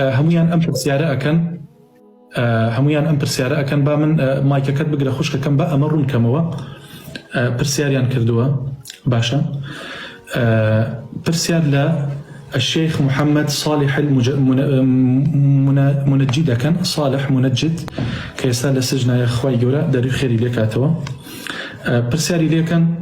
هەمویان ئەم پرسیارە ئەکەن هەمویان ئەم پرسیارە ئەکەن با من مایکەکەت بگرە خوشکەکەم بە ئەمە ڕوون کەمەوە پرسیاریان کردووە باشە پرسیار لە الشيخ محمد صالح المنجد كان صالح منجد كيسال السجن يا خوي جورا داري خيري ليك اتوا برسالي ليك كان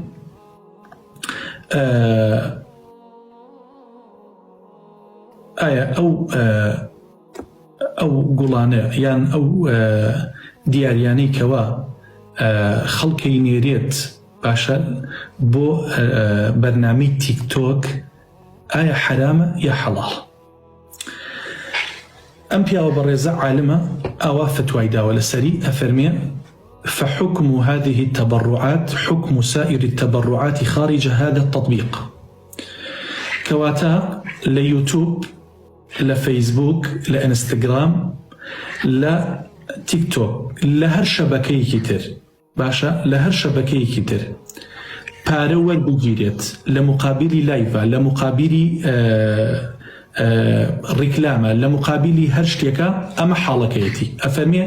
او قولانه يعني او ديارياني كوا خلقي نيريت باشا بو برنامج تيك توك آية حرامة يا حلال أم بيا وبرزة عالمة أو فتوى داولة سري أفرمية فحكم هذه التبرعات حكم سائر التبرعات خارج هذا التطبيق كواتا ليوتيوب لفيسبوك لإنستغرام لتيك توك لهر شبكي كتير باشا لهر شبكي كتير پارەوە بگیرێت لە مقابلی لایڤە لە مقابلی ڕیکلامە لە مقابلی هەر شتێکە ئەمە حاڵەکەیەتی ئەفەرمێ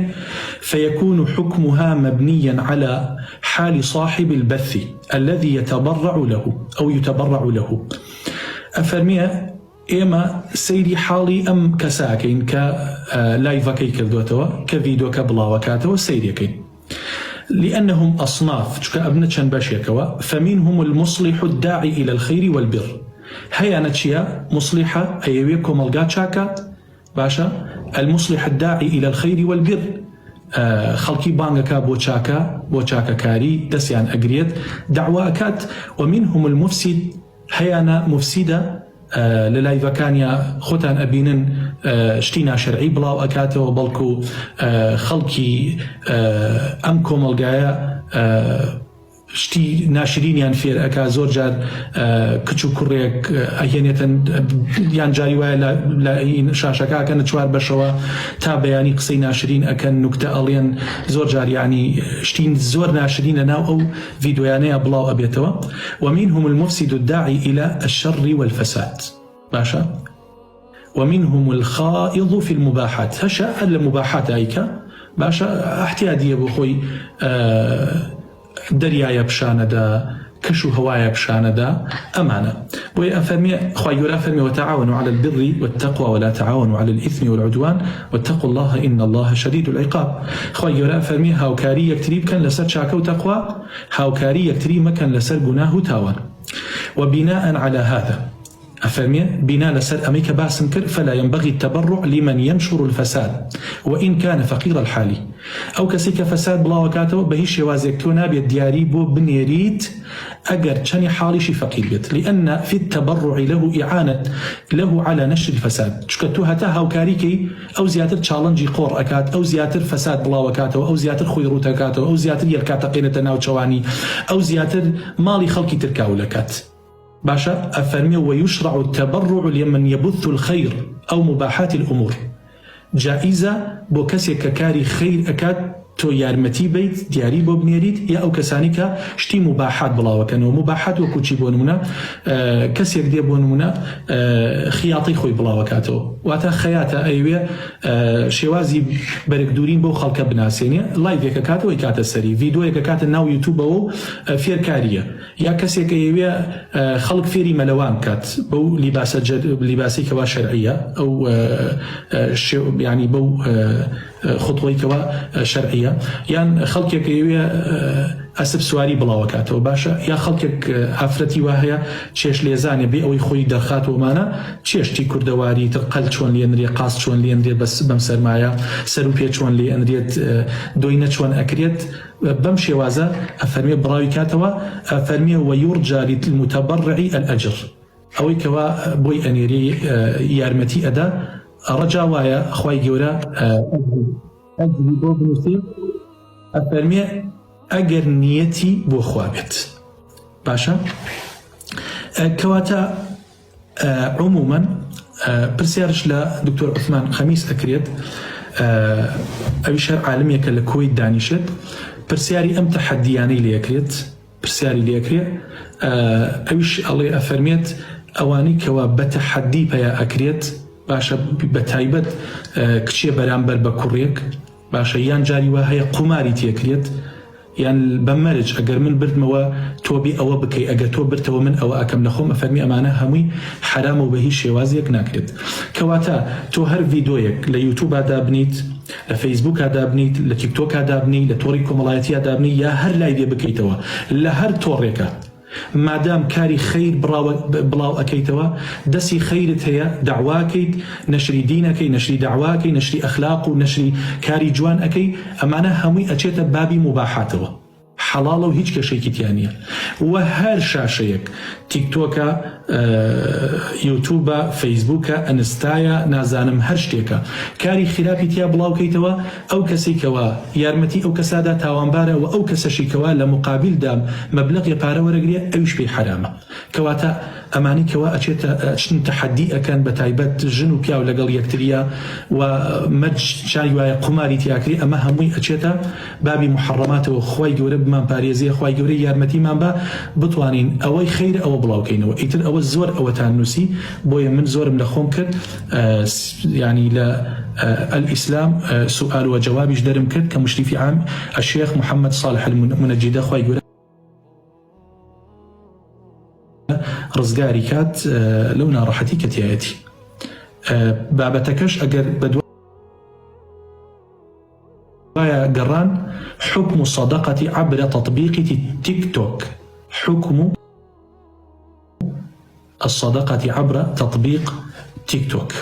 فيكون حكمها مبنيا على حال صاحب البث الذي يتبرع له أو يتبرع له ئەفەرمێ ئێمە سەیری حاڵی ئەم کەساکەین کە لایڤەکەی کردوێتەوە کە ڤیدۆکە بڵاوەکاتەوە سەیرەکەین لأنهم أصناف كأبنة باشيكوا فمنهم المصلح الداعي إلى الخير والبر هيا نتشيا مصلحة أيويكم القاتشاكا باشا المصلح الداعي إلى الخير والبر خلقي بانكا بوشاكا كاري دسيان أقريت دعواكات ومنهم المفسد هيانا مفسدة للايفا كانيا خوتان أبينن شتينا شرعي بلاو أكاتو بلكو خلقي أم كوملقايا شتي ناشرين يان فير أكا زور جار كتشو كوريك أهينيتن يان جاري ويا لا شاشكا كان تشوار بشوا تابع يعني قصي ناشرين أكن نكتة أليان زور جار يعني شتين زور ناشرين ناو أو فيديوانيا بلاو أبيتوا ومنهم المفسد الداعي إلى الشر والفساد باشا ومنهم الخائض في المباحات هشا المباحات أيكا باشا احتيادية بخوي دەریایە پیشانەدا کەش و هەوایە پیشانەدا ئەمانە بۆیە ئەفەرمێ خوای گەورە ئەفەرمێ وتعاونوا على البر والتقوى ولا تعاونوا على الإثم والعدوان واتقوا الله إن الله شديد العقاب خوای گەورە ئەفەرمێ هاوکاری یەکتری بکەن لەسەر چاکە و تەقوا هاوکاری یەکتری مەکەن لەسەر گوناه و تاوان وبناء على هذا أفرمي بنا لسر أميك باسم كر فلا ينبغي التبرع لمن ينشر الفساد وإن كان فقير الحالي أو كسيك فساد بلا وكاته بهيش يوازيكتونا بالدياري بو بنيريت أجر كان حالي فقير بيت لأن في التبرع له إعانة له على نشر الفساد شكتوها تاها وكاريكي أو زيادة تشالنجي قور أكات أو زيادة فساد بلا وكاته أو زيادة خيروت أكاته أو زيادة يركات قينة ناو شواني أو زيادة مالي خلقي تركاو لكات باشا أفرمي ويشرع التبرع لمن يبث الخير أو مباحات الأمور جائزة بو كسي ككاري خير أكاد تو يارمتي بيت دياري بو بنيريت يا أو كسانيكا شتي مباحات بلاوكن ومباحات وكوتشي بونمنا كسي يكدي بونمنا خياطي خوي بلاوكاتو واتا خياتا أيوة شوازي برك دورين بو خلق بناسيني لايف يكاكاتو يكاتا سري فيديو يكاكاتا ناو يوتيوب بو فير كارية يا كسي أيوة خلق فيري ملوان كات بو لباسي كوا شرعية أو يعني بو خطوي كوا شرعية يعني خلقك أسب سواري بلاوكاته باشا يا خلقك عفرتي وهي تشيش ليزاني بي أو يخوي درخات ومانا تشيش تي كردواري تقل شون لي أنري قاس شون لي أنري بس بمسر معايا سروبيا شون لي أنري دوينة شون أكريت بمشي وازا أفرمي براوكاته أفرمي ويرجى للمتبرع الأجر أو كوا بوي أنيري يارمتي أدا رجا وايا خوای گەورە ئەجری بۆ بنووسی ئەفەرمێ ئەگەر نیەتی بۆ خوا بێت باشە کەواتە عموماً پرسیارش لە دکتۆر عوسمان خەمیس ئەکرێت ئەویش هەر عالمێکە لە کۆیت دانیشێت پرسیاری ئەم تەحەدیانەی لێکرێت پرسیاری لێکرێت ئەویش ئەڵێ ئەفەرمێت ئەوانەی کەوا بە تەحەدی پێیا ئەکرێت باشە بە تایبەت کچێ بەرامبەر بە کوڕێک باشە یان جاری وا هەیە قوماری تێکرێت یان بە مەرج ئەگەر من بردمەوە تۆبی ئەوە بکەی ئەگەر تۆ برتەوە من ئەوە ئەکەم لە خۆم ئەفەرمی ئەمانە هەمووی حرام و بە هیچ شێوازێک ناکرێت کەواتە تۆ هەر ڤیدۆیەک لە یوتیوب دابنیت لە فەیسبوک دابنیت لە تیکتۆک دابنیت لە تۆڕی کۆمەڵایەتی دابنیت یا هەر لای دێ بکەیتەوە لە هەر تۆڕێکە مادام کاری خیر بڵاو ئەەکەیتەوە دەستی خیرت هەیە داواکەیت نەشری دینەکەی نەشری داواکەی نەشری ئەخلاق و نەشری کاری جوان ئەەکەی ئەمانە هەمووی ئەچێتە بابی مباحاتەوە حەڵاڵە و هیچ کێشەیەکی تیان نییە و هەر شاشەیەک تیکتۆکە یوتیوبە فەیسبوکە ئەنستایە نازانم هەر شتێکە کاری خراپی تیا بڵاوکەیتەوە ئەو کەسێکەوە یارمەتی ئەو کەسادا تاوانبارە و ئەو کەسەشیکەوە لە مقابلدا مەبلەغی پارە وەرەگرێ ئەویش پێی حرامە کەواتە ئەمانی کەوا ئەچن تەحەدی ئەکەن بە تایبەت ژن و پیاو لەگەڵ یەکتریە و مەرج چای وایە قوماری تیاکری ئەمە هەمووی ئەچێتە بابی محەڕەماتەوە خی گەورە بمان پارێزیە خی گەورەی یارمەتیمان بە بتوانین ئەوەی خیر ئەوە بڵاوکەینەوە ئیتر ئەوە زۆر ئەوەتان نووسی بۆیە من زۆرم لە خۆم کرد ینی لە الئیسلام سوال و جوابیش دەرم کرد کە مشریفی عام الشيخ محمد صالح المنجدە خی گەورە ڕزگاری کات لەو ناڕەحەتی کە تایەتی بابەتەکەش ئەگەر بەدوایە گەڕان حكم الصدقة عبر تطبيق تيك توك حكم الصدقة عبر تطبيق تيك توك